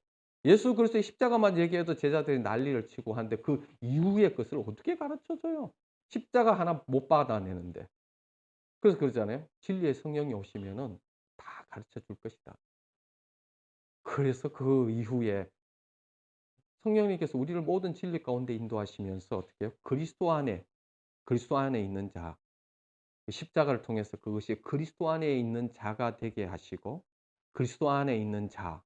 예수 그리스도의 십자가만 얘기해도 제자들이 난리를 치고 하는데 그 이후의 것을 어떻게 가르쳐 줘요. 십자가 하나 못 받아내는데. 그래서 그러잖아요. 진리의 성령이 오시면은 다 가르쳐 줄 것이다. 그래서 그 이후에 성령님께서 우리를 모든 진리 가운데 인도하시면서 어떻게 해요? 그리스도 안에 있는 자, 십자가를 통해서 그것이 그리스도 안에 있는 자가 되게 하시고 그리스도 안에 있는 자,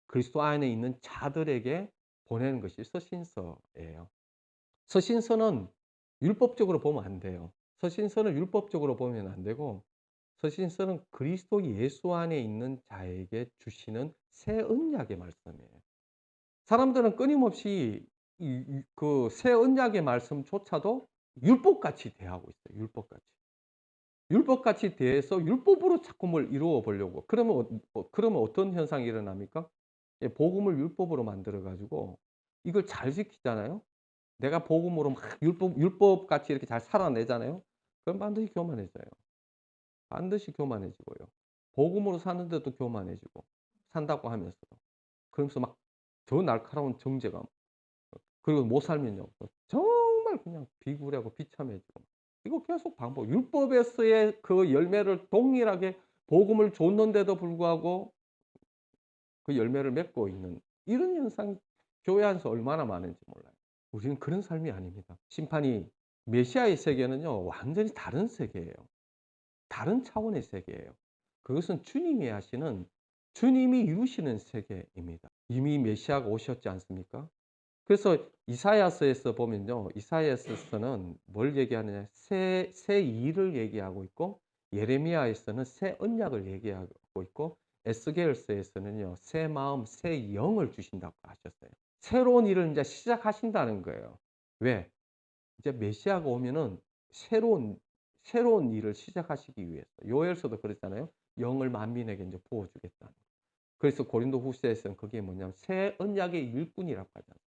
그리스도 안에 있는 자들에게 보내는 것이 서신서예요. 서신서는 율법적으로 보면 안 돼요. 서신서는 율법적으로 보면 안 되고 서신서는 그리스도 예수 안에 있는 자에게 주시는 새 언약의 말씀이에요. 사람들은 끊임없이 그 새 언약의 말씀조차도 율법같이 대하고 있어요. 율법같이. 율법같이 대해서 율법으로 자꾸 뭘 이루어 보려고. 그러면 어떤 현상이 일어납니까? 예, 복음을 율법으로 만들어 가지고 이걸 잘 지키잖아요. 내가 복음으로 막 율법같이 이렇게 잘 살아내잖아요. 그럼 반드시 교만해져요. 반드시 교만해지고요. 복음으로 사는데도 교만해지고 산다고 하면서도. 그러면서 막 더 날카로운 정죄감. 그리고 못 살면요. 정말 그냥 비굴하고 비참해지고. 이거 계속 반복. 율법에서의 그 열매를 동일하게 복음을 줬는데도 불구하고 그 열매를 맺고 있는 이런 현상이 교회 안에서 얼마나 많은지 몰라요. 우리는 그런 삶이 아닙니다. 심판이 메시아의 세계는요. 완전히 다른 세계예요. 다른 차원의 세계예요. 그것은 주님이 이루시는 세계입니다. 이미 메시아가 오셨지 않습니까? 그래서 이사야서에서 보면요. 이사야서에서는 뭘 얘기하느냐. 새 일을 얘기하고 있고 예레미야에서는 새 언약을 얘기하고 있고 에스겔서에서는요. 새 마음, 새 영을 주신다고 하셨어요. 새로운 일을 인제 시작하신다는 거예요. 왜? 이제 메시아가 오면은 새로운 일을 시작하시기 위해서. 요엘서도 그랬잖아요. 영을 만민에게 인제 부어 주겠다. 그래서 고린도후서에서는 그게 뭐냐면 새 언약의 일꾼이라고 하잖아요.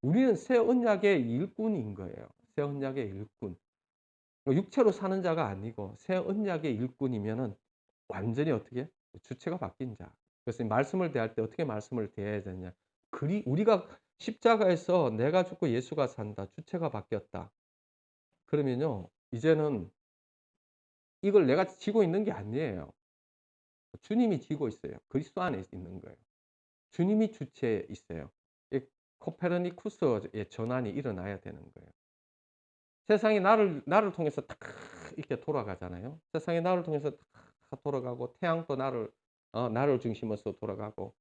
우리는 새 언약의 일꾼인 거예요. 새 언약의 일꾼. 육체로 사는 자가 아니고 새 언약의 일꾼이면은 완전히 어떻게 주체가 바뀐 자. 그래서 말씀을 대할 때 어떻게 말씀을 대해야 되냐. 우리가 십자가에서 내가 죽고 예수가 산다. 주체가 바뀌었다. 그러면요. 이제는 이걸 내가 지고 있는 게 아니에요. 주님이 지고 있어요. 그리스도 안에 있는 거예요. 주님이 주체에 있어요. 이 코페르니쿠스의 전환이 일어나야 되는 거예요. 세상이 나를 통해서 탁 이렇게 돌아가잖아요. 세상이 나를 통해서 탁 돌아가고 태양도 나를 중심으로서 돌아가고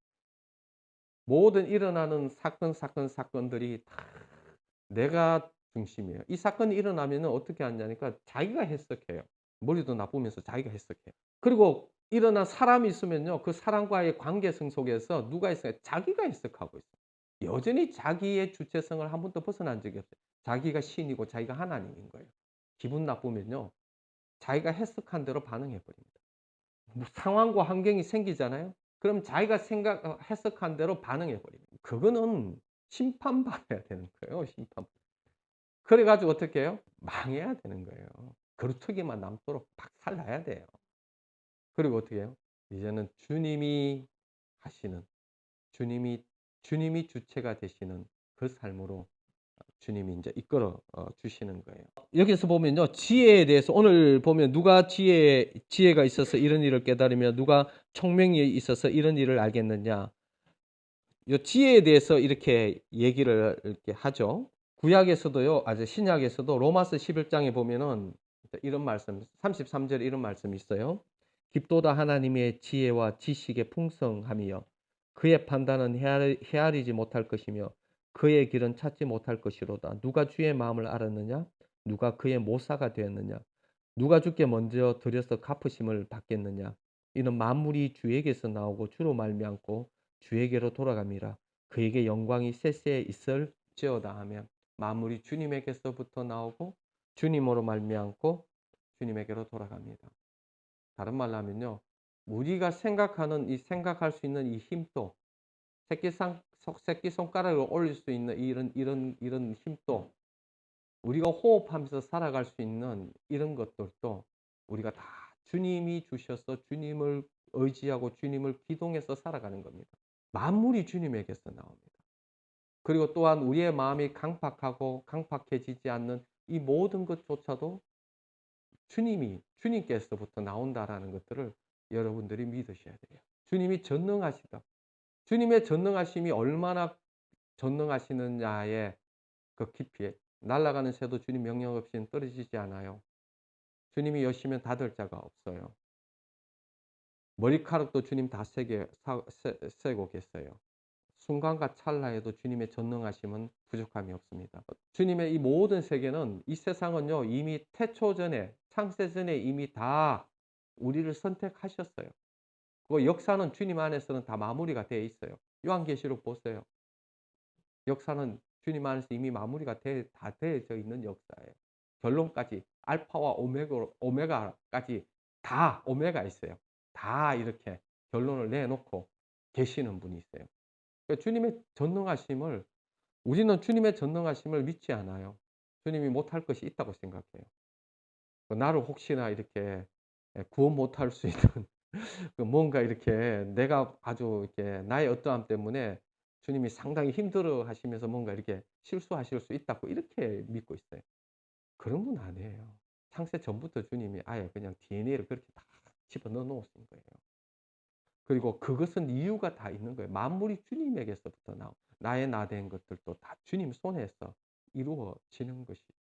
모든 일어나는 사건들이 다 내가 중심이에요. 이 사건이 일어나면은 어떻게 하냐니까 자기가 해석해요. 머리도 나쁘면서 자기가 해석해요. 그리고 일어난 사람이 있으면요. 그 사람과의 관계성 속에서 누가 있어요? 자기가 해석하고 있어요. 여전히 자기의 주체성을 한 번도 벗어난 적이 없어요. 자기가 신이고 자기가 하나님인 거예요. 기분 나쁘면요. 자기가 해석한 대로 반응해 버립니다. 뭐 상황과 환경이 생기잖아요. 그럼 자기가 해석한 대로 반응해 버립니다. 그거는 심판받아야 되는 거예요, 심판. 그래 가지고 어떻게 해요? 망해야 되는 거예요. 거루터기만 남도록 박살 나야 돼요. 그리고 어떻게 해요? 이제는 하시는 주님이 주님이 주체가 되시는 그 삶으로 주님이 인제 이끌어 주시는 거예요. 여기서 보면요. 지혜에 대해서 오늘 보면 누가 지혜가 있어서 이런 일을 깨달으며 누가 총명이 있어서 이런 일을 알겠느냐. 요 지혜에 대해서 이렇게 얘기를 이렇게 하죠. 구약에서도요. 신약에서도 로마서 11장에 보면은 이런 말씀 33 절에 이런 말씀이 있어요. 깊도다 하나님의 지혜와 지식의 풍성함이여 그의 판단은 헤아리지 못할 것이며 그의 길은 찾지 못할 것이로다. 누가 주의 마음을 알았느냐? 누가 그의 모사가 되었느냐? 누가 주께 먼저 드려서 갚으심을 받겠느냐? 이는 만물이 주에게서 나오고 주로 말미암고 주에게로 돌아갑니다. 그에게 영광이 쎄쎄 있을지어다 하면 만물이 주님에게서부터 나오고 주님으로 말미암고 주님에게로 돌아갑니다. 다른 말로 하면요. 우리가 생각할 수 있는 이 힘도 새끼손가락을 올릴 수 있는 이런 힘도 우리가 호흡하면서 살아갈 수 있는 이런 것들도 우리가 다 주님이 주셔서 주님을 의지하고 주님을 기동해서 살아가는 겁니다. 만물이 주님에게서 나옵니다. 그리고 또한 우리의 마음이 강팍해지지 않는 이 모든 것조차도 주님께서부터 나온다라는 것들을 여러분들이 믿으셔야 돼요. 주님이 전능하시다. 주님의 전능하심이 얼마나 전능하시느냐의 그 깊이에 날아가는 새도 주님 명령 없이는 떨어지지 않아요. 주님이 여시면 닫을 자가 없어요. 머리카락도 주님 다 세고 계세요. 순간과 찰나에도 주님의 전능하심은 부족함이 없습니다. 주님의 이 모든 세계는 이 세상은요 이미 태초전에 창세전에 이미 다 우리를 선택하셨어요. 그 역사는 주님 안에서는 다 마무리가 되어 있어요. 요한계시록 보세요. 역사는 주님 안에서 이미 마무리가 다 되어져 있는 역사예요. 결론까지 알파와 오메가까지 다 오메가 있어요. 다 이렇게 결론을 내놓고 계시는 분이 있어요. 그러니까 우리는 주님의 전능하심을 믿지 않아요. 주님이 못할 것이 있다고 생각해요. 나를 혹시나 이렇게 구원 못할 수 있는 뭔가 이렇게 내가 아주 이렇게 나의 어떠함 때문에 주님이 상당히 힘들어 하시면서 뭔가 이렇게 실수하실 수 있다고 이렇게 믿고 있어요. 그런 분 아니에요. 창세 전부터 주님이 아예 그냥 DNA를 그렇게 다 집어넣어 놓으신 거예요. 그리고 그것은 이유가 다 있는 거예요. 만물이 주님에게서부터 나의 나 된 것들도 다 주님 손에서 이루어지는 것이죠.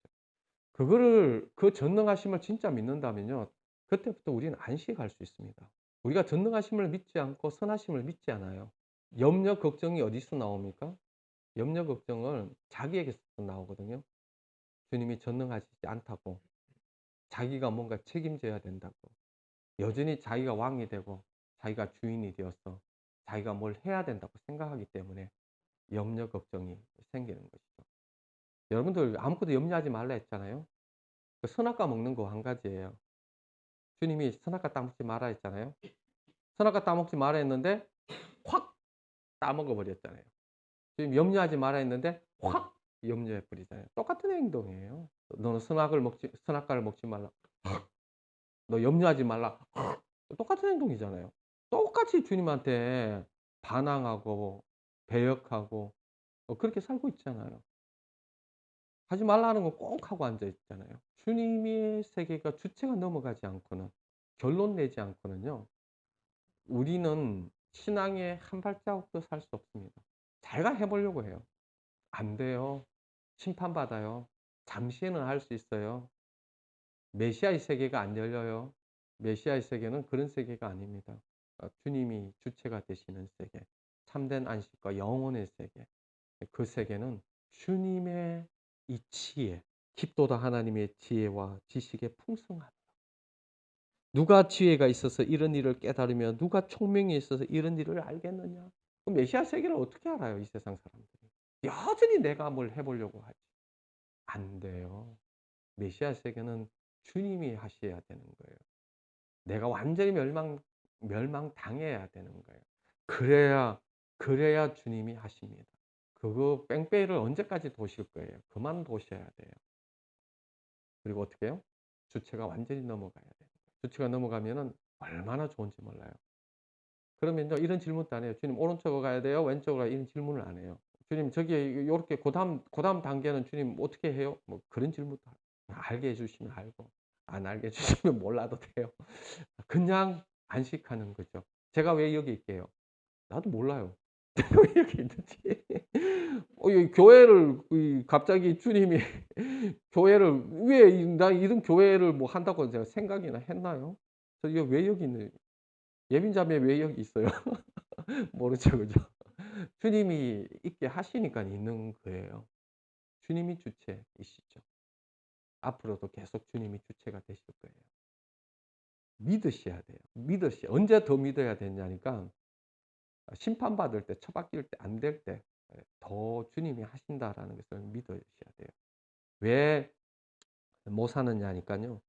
그 전능하심을 진짜 믿는다면요. 그때부터 우리는 안식할 수 있습니다. 우리가 전능하심을 믿지 않고 선하심을 믿지 않아요. 염려, 걱정이 어디서 나옵니까? 염려 걱정은 자기에게서 나오거든요. 주님이 전능하시지 않다고, 자기가 뭔가 책임져야 된다고, 여전히 자기가 왕이 되고 자기가 주인이 되어서 자기가 뭘 해야 된다고 생각하기 때문에 염려 걱정이 생기는 것이죠. 여러분들 아무것도 염려하지 말라 했잖아요. 그 선악과 먹는 거 한 가지예요. 주님이 선악과 따먹지 마라 했잖아요. 선악과 따먹지 마라 했는데 확 따먹어 버렸잖아요. 지금 염려하지 마라 했는데 확 염려해 버리잖아요. 똑같은 행동이에요. 너는 선악과를 먹지 말라. 너 염려하지 말라. 똑같은 행동이잖아요. 똑같이 주님한테 반항하고 배역하고 그렇게 살고 있잖아요. 하지 말라는 건 꼭 하고 앉아 있잖아요. 주님의 세계가 주체가 넘어가지 않고는, 결론 내지 않고는요, 우리는 신앙의 한 발자국도 살 수 없습니다. 자기가 해 보려고 해요. 안 돼요. 심판받아요. 잠시에는 할 수 있어요. 메시아의 세계가 안 열려요. 메시아의 세계는 그런 세계가 아닙니다. 주님이 주체가 되시는 세계, 참된 안식과 영혼의 세계, 그 세계는 주님의 이 지혜, 깊도다 하나님의 지혜와 지식의 풍성함. 누가 지혜가 있어서 이런 일을 깨달으며 누가 총명이 있어서 이런 일을 알겠느냐? 그럼 메시아 세계를 어떻게 알아요, 이 세상 사람들이? 여전히 내가 뭘 해보려고 하지. 안 돼요. 메시아 세계는 주님이 하셔야 되는 거예요. 내가 완전히 멸망당해야 되는 거예요. 그래야 주님이 하십니다. 그거 뺑뺑이를 언제까지 도실 거예요? 그만 도셔야 돼요. 그리고 어떻게 해요? 주체가 완전히 넘어가야 돼요. 주체가 넘어가면은 얼마나 좋은지 몰라요. 그러면요, 이런 질문도 안 해요. 주님, 오른쪽으로 가야 돼요? 왼쪽으로 가야 돼요? 이런 질문을 안 해요. 주님, 저기 요렇게 고다음 단계는 주님 어떻게 해요? 뭐 그런 질문도 알게 해 주시면 알고, 안 알게 해 주시면 몰라도 돼요. 그냥 안식하는 거죠. 제가 왜 여기 있게요? 나도 몰라요. 내가 왜 여기 있는지. 이 교회를 갑자기 주님이 교회를 왜 나 이런 교회를 뭐 한다고 제가 생각이나 했나요? 저 이거 왜 여기 있는 예빈자매 왜 여기 있어요? 모르죠, 그죠? 주님이 있게 하시니까 있는 거예요. 주님이 주체이시죠. 앞으로도 계속 주님이 주체가 되실 거예요. 믿으셔야 돼요. 언제 더 믿어야 되냐니까 심판받을 때, 처박힐 때, 안 될 때 더 주님이 하신다라는 것을 믿으셔야 돼요. 왜 못 사느냐니까요.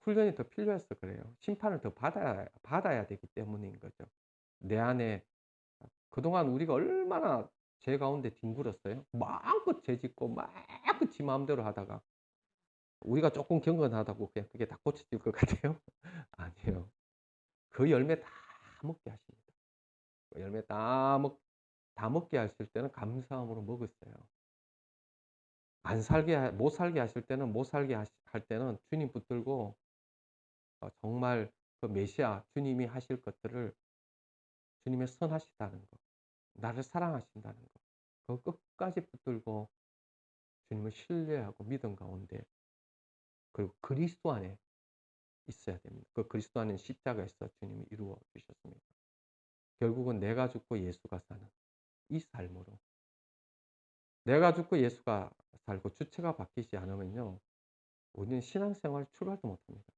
훈련이 더 필요해서 그래요. 심판을 더 받아야 되기 때문인 거죠. 내 안에 그동안 우리가 얼마나 죄 가운데 뒹굴었어요. 마음껏 죄 짓고 마음껏 지 마음대로 하다가 우리가 조금 경건하다고 그냥 그게 다 고쳐질 것 같아요? 아니에요. 그 열매 다 먹게 하십니다. 그 열매 다 먹게 하실 때는 감사함으로 먹었어요. 못 살게 하실 때는 못 살게 할 때는 주님 붙들고 정말 그 메시아 주님이 하실 것들을 주님의 선하시다는 거, 나를 사랑하신다는 거, 그거 끝까지 붙들고 주님을 신뢰하고 믿음 가운데 그리고 그리스도 안에 있어야 됩니다. 그 그리스도 안에 십자가에서 주님이 이루어 주셨습니다. 결국은 내가 죽고 예수가 사는 이 삶으로 내가 죽고 예수가 살고 주체가 바뀌지 않으면요, 우리는 신앙생활 출발도 못합니다.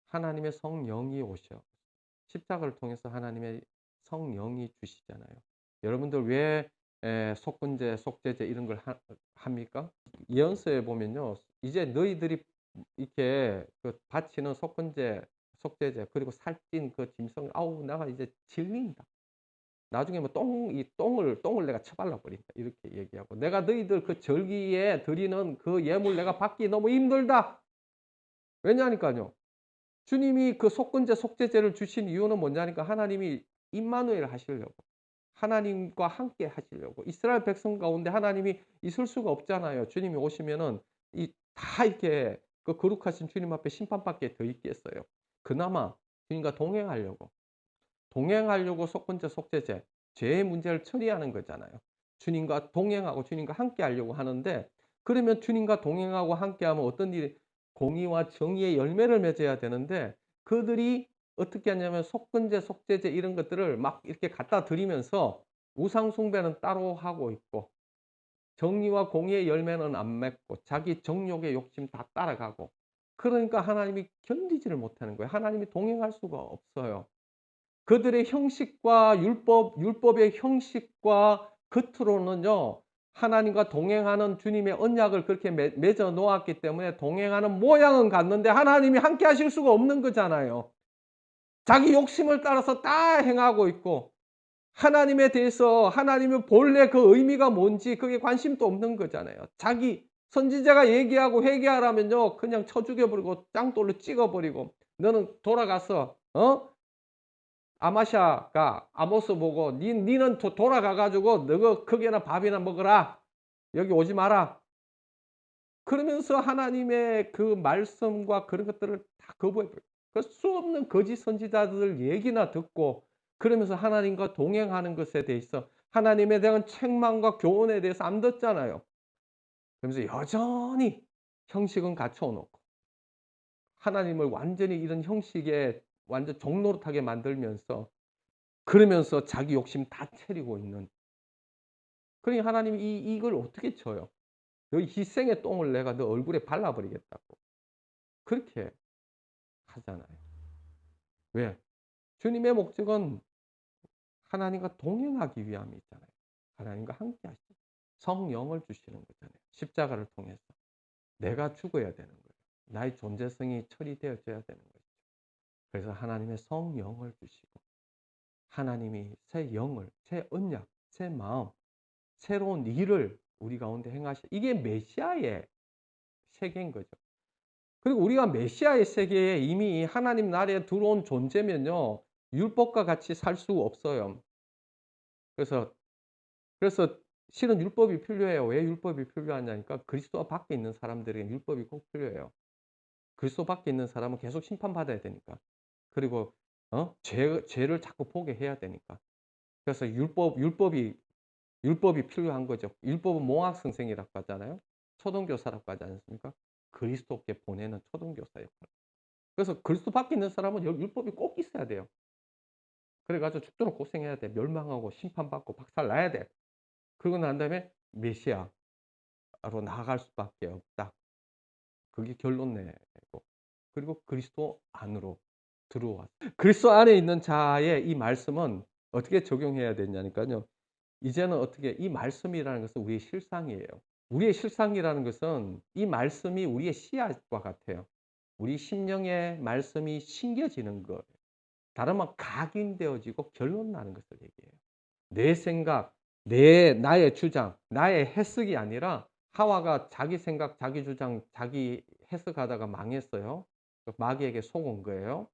하나님의 성령이 오셔 십자가를 통해서 하나님의 성령이 주시잖아요. 여러분들 왜 속건제, 속죄제 이런 걸 합니까? 예언서에 보면요, 이제 너희들이 이렇게 그 바치는 속건제, 속죄제 그리고 살찐 그 짐승, 아우 내가 이제 질린다. 나중에 뭐 이 똥을 내가 처발라 버린다. 이렇게 얘기하고 내가 너희들 그 절기에 드리는 그 예물 내가 받기 너무 힘들다. 왜냐니까요. 주님이 그 속건제, 속죄제를 주신 이유는 뭐냐니까 하나님이 임마누엘 하시려고. 하나님과 함께 하시려고. 이스라엘 백성 가운데 하나님이 있을 수가 없잖아요. 주님이 오시면은 다 이렇게 그 거룩하신 주님 앞에 심판받게 더 있겠어요. 그나마 주님과 동행하려고 속건제, 속죄제, 죄의 문제를 처리하는 거잖아요. 주님과 동행하고 주님과 함께 하려고 하는데, 그러면 주님과 동행하고 함께 하면 어떤 일이 공의와 정의의 열매를 맺어야 되는데, 그들이 어떻게 하냐면 속건제, 속죄제 이런 것들을 막 이렇게 갖다 드리면서 우상 숭배는 따로 하고 있고 정의와 공의의 열매는 안 맺고 자기 정욕의 욕심 다 따라가고 그러니까 하나님이 견디지를 못하는 거예요. 하나님이 동행할 수가 없어요. 그들의 형식과 율법의 형식과 겉으로는요. 하나님과 동행하는 주님의 언약을 그렇게 맺어 놓았기 때문에 동행하는 모양은 같는데 하나님이 함께 하실 수가 없는 거잖아요. 자기 욕심을 따라서 다 행하고 있고 하나님에 대해서 하나님의 본래 그 의미가 뭔지 그게 관심도 없는 거잖아요. 자기 선지자가 얘기하고 회개하라면요. 그냥 쳐 죽여버리고 짱돌로 찍어버리고 너는 돌아가서 아마샤가 아모스 보고 니는 돌아가 가지고 너가 크게나 밥이나 먹어라. 여기 오지 마라. 그러면서 하나님의 그 말씀과 그런 것들을 다 거부해 버려요. 그 수 없는 거짓 선지자들 얘기나 듣고 그러면서 하나님과 동행하는 것에 대해서 하나님에 대한 책망과 교훈에 대해서 안 듣잖아요. 그러면서 여전히 형식은 갖춰 놓고 하나님을 완전히 이런 형식에 완전 종노릇하게 만들면서 그러면서 자기 욕심 다 채리고 있는. 그러니 하나님이 이걸 어떻게 쳐요? 너 희생의 똥을 내가 너 얼굴에 발라버리겠다고. 그렇게 하잖아요. 왜? 주님의 목적은 하나님과 동행하기 위함이잖아요. 하나님과 함께 하시고 성령을 주시는 거잖아요. 십자가를 통해서. 내가 죽어야 되는 거예요. 나의 존재성이 처리되어져야 되는 거죠. 그래서 하나님의 성령을 주시고 하나님이 새 영을, 새 언약, 새 마음, 새로운 일을 우리 가운데 행하시. 이게 메시아의 세계인 거죠. 그리고 우리가 메시아의 세계에 이미 하나님 나라에 들어온 존재면요. 율법과 같이 살 수 없어요. 그래서 실은 율법이 필요해요. 왜 율법이 필요하냐니까 그리스도 밖에 있는 사람들에게 율법이 꼭 필요해요. 그리스도 밖에 있는 사람은 계속 심판받아야 되니까. 그리고 죄를 자꾸 보게 해야 되니까. 그래서 율법이 필요한 거죠. 율법은 몽학 선생이라고 하잖아요. 초등교사라고 하지 않습니까? 그리스도께 보내는 초등교사 역할. 그래서 그리스도 밖에 있는 사람은 율법이 꼭 있어야 돼요. 그래 가지고 죽도록 고생해야 돼. 멸망하고 심판받고 박살 나야 돼. 그러고 난 다음에 메시아로 나아갈 수밖에 없다. 그게 결론 내고 그리고 그리스도 안으로 들어와. 그리스도 안에 있는 자의 이 말씀은 어떻게 적용해야 되냐니까요. 이제는 어떻게 이 말씀이라는 것은 우리의 실상이에요. 우리의 실상이라는 것은 이 말씀이 우리의 씨앗과 같아요. 우리 심령의 말씀이 심겨지는 거예요. 다른 말 각인되어지고 결론 나는 것을 얘기해요. 내 생각, 나의 주장, 나의 해석이 아니라 하와가 자기 생각, 자기 주장, 자기 해석하다가 망했어요. 마귀에게 속은 거예요.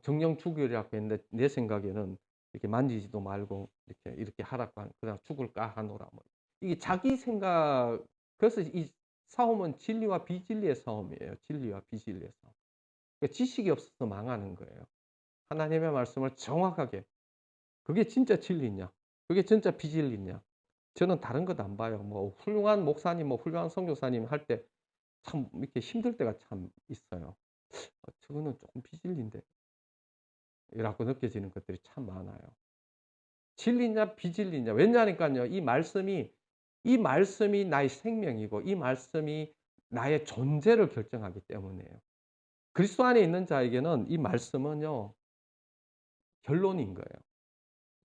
정령 죽으리라고 했는데 내 생각에는 이렇게 만지지도 말고 이렇게 하라고 그냥 죽을까 하노라. 뭐. 이게 자기 생각. 그래서 이 싸움은 진리와 비진리의 싸움이에요. 진리와 비진리의 싸움. 그러니까 지식이 없어서 망하는 거예요. 하나님의 말씀을 정확하게 그게 진짜 진리냐? 그게 진짜 비진리냐? 저는 다른 것 안 봐요. 뭐 훌륭한 목사님, 뭐 훌륭한 선교사님 할 때 참 이렇게 힘들 때가 참 있어요. 저거는 조금 비진리인데 라고 느껴지는 것들이 참 많아요. 진리냐 비진리냐. 왜냐하니까요. 이 말씀이 나의 생명이고 이 말씀이 나의 존재를 결정하기 때문이에요. 그리스도 안에 있는 자에게는 이 말씀은요. 결론인 거예요.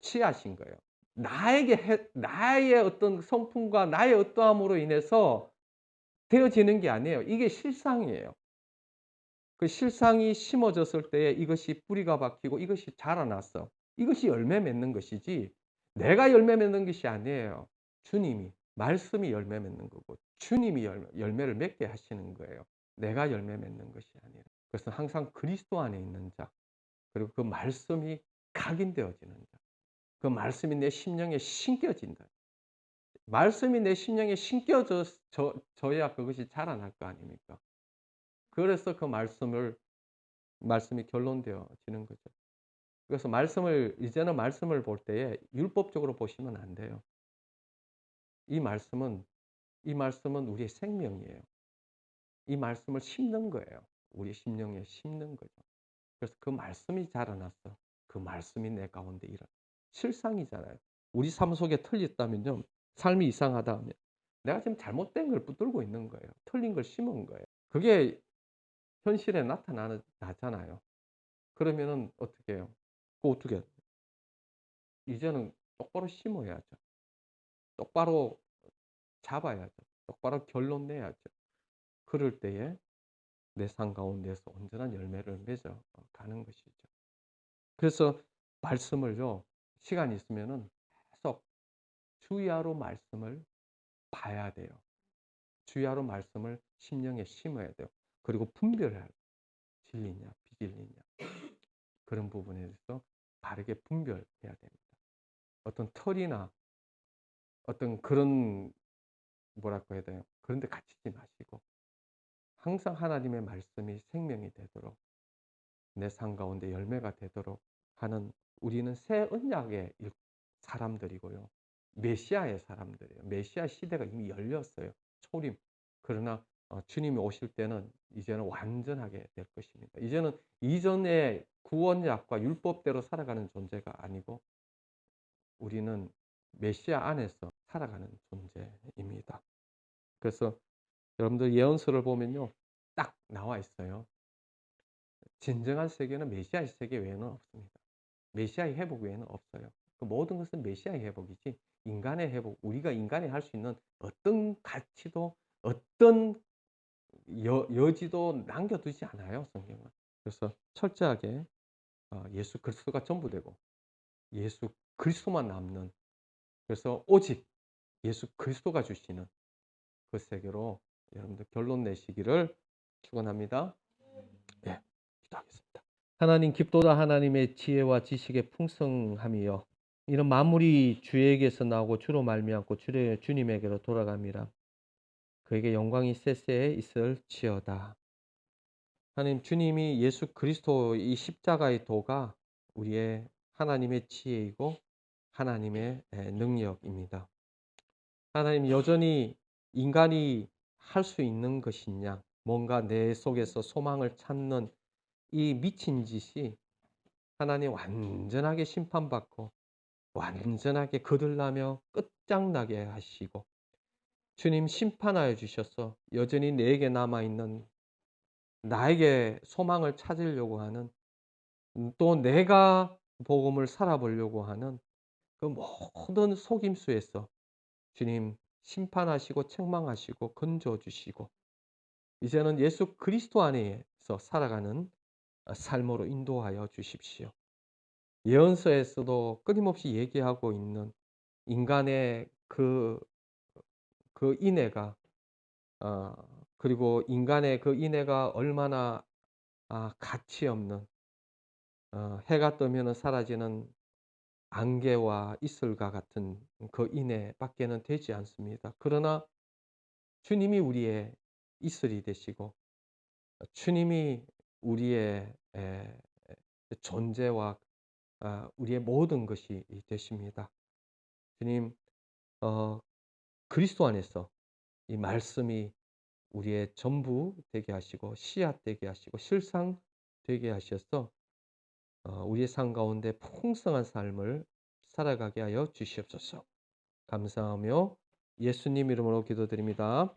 씨앗인 거예요. 나의 어떤 성품과 나의 어떠함으로 인해서 되어지는 게 아니에요. 이게 실상이에요. 그 실상이 심어졌을 때에 이것이 뿌리가 박히고 이것이 자라났어. 이것이 열매 맺는 것이지 내가 열매 맺는 것이 아니에요. 주님이 말씀이 열매 맺는 거고 주님이 열매를 맺게 하시는 거예요. 내가 열매 맺는 것이 아니라. 그래서 항상 그리스도 안에 있는 자 그리고 그 말씀이 각인되어지는 자. 그 말씀이 내 심령에 심겨진다. 말씀이 내 심령에 심겨져야 그것이 자라날 거 아닙니까? 그래서 그 말씀이 결론되어지는 거죠. 그래서 이제는 말씀을 볼 때에 율법적으로 보시면 안 돼요. 이 말씀은 우리의 생명이에요. 이 말씀을 심는 거예요. 우리 심령에 심는 거죠. 그래서 그 말씀이 자라났어. 그 말씀이 내 가운데 일어나. 실상이잖아요. 우리 삶 속에 틀렸다면요. 삶이 이상하다 하면 내가 지금 잘못된 걸 붙들고 있는 거예요. 틀린 걸 심은 거예요. 그게 현실에 나타나잖아요. 그러면은 어떻게 해요? 어떻게 해요? 이제는 똑바로 심어야죠. 똑바로 잡아야죠. 똑바로 결론 내야죠. 그럴 때에 내 삶 가운데서 온전한 열매를 맺어 가는 것이죠. 그래서 말씀을요. 시간이 있으면은 계속 주야로 말씀을 봐야 돼요. 주야로 말씀을 심령에 심어야 돼요. 그리고 분별해야 돼요. 진리냐 비진리냐 그런 부분에 대해서 바르게 분별해야 됩니다. 어떤 털이나 어떤 그런 뭐랄까 해야 돼요. 그런 데 갇히지 마시고 항상 하나님의 말씀이 생명이 되도록 내 삶 가운데 열매가 되도록 하는 우리는 새 언약의 사람들이고요. 메시아의 사람들이에요. 메시아 시대가 이미 열렸어요. 초림. 그러나 주님이 오실 때는 이제는 완전하게 될 것입니다. 이제는 이전의 구원약과 율법대로 살아가는 존재가 아니고 우리는 메시아 안에서 살아가는 존재입니다. 그래서 여러분들 예언서를 보면요. 딱 나와 있어요. 진정한 세계는 메시아의 세계 외에는 없습니다. 메시아의 회복 외에는 없어요. 그 모든 것은 메시아의 회복이지 인간의 회복, 우리가 인간이 할 수 있는 어떤 가치도 어떤 여지도 남겨두지 않아요, 성경은. 그래서 철저하게 예수 그리스도가 전부 되고 예수 그리스도만 남는, 그래서 오직 예수 그리스도가 주시는 그 세계로 여러분들 결론 내시기를 축원합니다. 예, 기도하겠습니다. 하나님 깊도다 하나님의 지혜와 지식의 풍성함이여 이런 만물이 주에게서 나오고 주로 말미암고 주님에게로 돌아갑니다. 그에게 영광이 세세에 있을지어다. 하나님 주님이 예수 그리스도 이 십자가의 도가 우리의 하나님의 지혜이고 하나님의 능력입니다. 하나님 여전히 인간이 할 수 있는 것이냐, 뭔가 내 속에서 소망을 찾는 이 미친 짓이 하나님 완전하게 심판받고 완전하게 거들나며 끝장나게 하시고 주님 심판하여 주셔서 여전히 내게 남아있는 나에게 소망을 찾으려고 하는 또 내가 복음을 살아보려고 하는 그 모든 속임수에서 주님 심판하시고 책망하시고 건져주시고 이제는 예수 그리스도 안에서 살아가는 삶으로 인도하여 주십시오. 예언서에서도 끊임없이 얘기하고 있는 인간의 그 인애가 그리고 인간의 그 인애가 얼마나 가치 없는 해가 뜨면 사라지는 안개와 이슬과 같은 그 인애밖에는 되지 않습니다. 그러나 주님이 우리의 이슬이 되시고 주님이 우리의 존재와 우리의 모든 것이 되십니다. 주님 그리스도 안에서 이 말씀이 우리의 전부 되게 하시고 씨앗 되게 하시고 실상 되게 하셔서 우리의 삶 가운데 풍성한 삶을 살아가게 하여 주시옵소서. 감사하며 예수님 이름으로 기도드립니다.